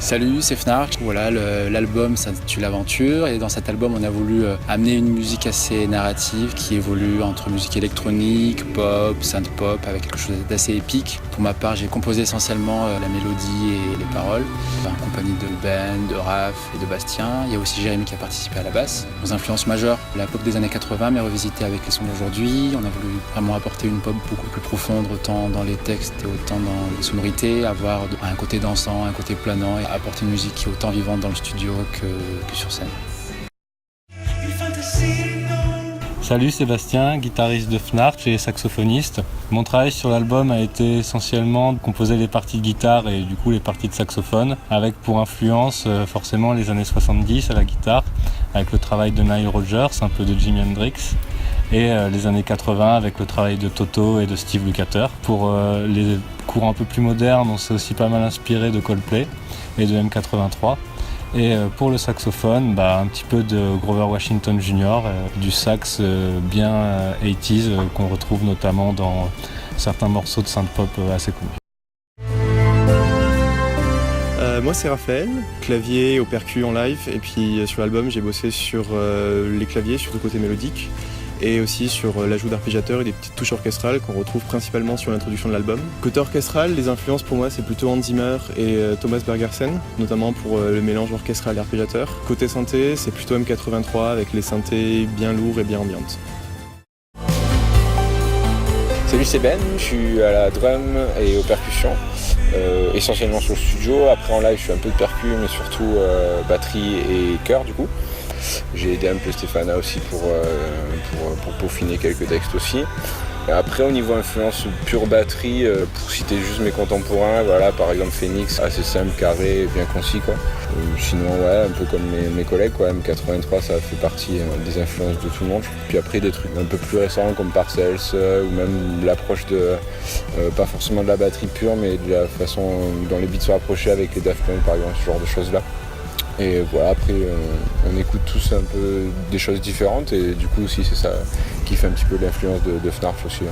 Salut, c'est Fnark. Voilà, l'album s'intitule Aventure et dans cet album on a voulu amener une musique assez narrative qui évolue entre musique électronique, pop, synth-pop avec quelque chose d'assez épique. Pour ma part, j'ai composé essentiellement la mélodie et les paroles en compagnie de Ben, de Raph et de Bastien. Il y a aussi Jérémy qui a participé à la basse. Nos influences majeures, la pop des années 80 mais revisitée avec les sons d'aujourd'hui. On a voulu vraiment apporter une pop beaucoup plus profonde autant dans les textes et autant dans les sonorités, avoir un côté dansant, un côté planant et apporter une musique qui est autant vivante dans le studio que sur scène. Salut, Sébastien, guitariste de Fnark et saxophoniste. Mon travail sur l'album a été essentiellement de composer les parties de guitare et du coup les parties de saxophone, avec pour influence forcément les années 70 à la guitare, avec le travail de Nile Rodgers, un peu de Jimi Hendrix, et les années 80 avec le travail de Toto et de Steve Lukather. Pour les courants un peu plus modernes, on s'est aussi pas mal inspiré de Coldplay et de M83. Et pour le saxophone, un petit peu de Grover Washington Jr., du sax bien 80s qu'on retrouve notamment dans certains morceaux de synth-pop assez connus. Moi c'est Raphaël, clavier au percu en live, et puis sur l'album j'ai bossé sur les claviers, sur le côté mélodique, et aussi sur l'ajout d'arpégiateurs et des petites touches orchestrales qu'on retrouve principalement sur l'introduction de l'album. Côté orchestral, les influences pour moi c'est plutôt Hans Zimmer et Thomas Bergersen, notamment pour le mélange orchestral et arpégiateur. Côté synthé, c'est plutôt M83 avec les synthés bien lourds et bien ambiantes. Salut, c'est Ben, je suis à la drum et aux percussions, essentiellement sur le studio. Après en live je fais un peu de percu mais surtout batterie et chœur du coup. J'ai aidé un peu Stéphana aussi pour peaufiner quelques textes aussi. Et après au niveau influence pure batterie, pour citer juste mes contemporains, voilà, par exemple Phoenix, assez simple, carré, bien concis quoi. Sinon ouais, un peu comme mes collègues quoi, M83 ça fait partie des influences de tout le monde. Puis après des trucs un peu plus récents comme Parcells ou même l'approche de, pas forcément de la batterie pure mais de la façon dont les beats sont approchés avec les Daft Punk par exemple, ce genre de choses là. Et voilà, après on écoute tous un peu des choses différentes et du coup aussi c'est ça qui fait un petit peu l'influence de Fnark aussi.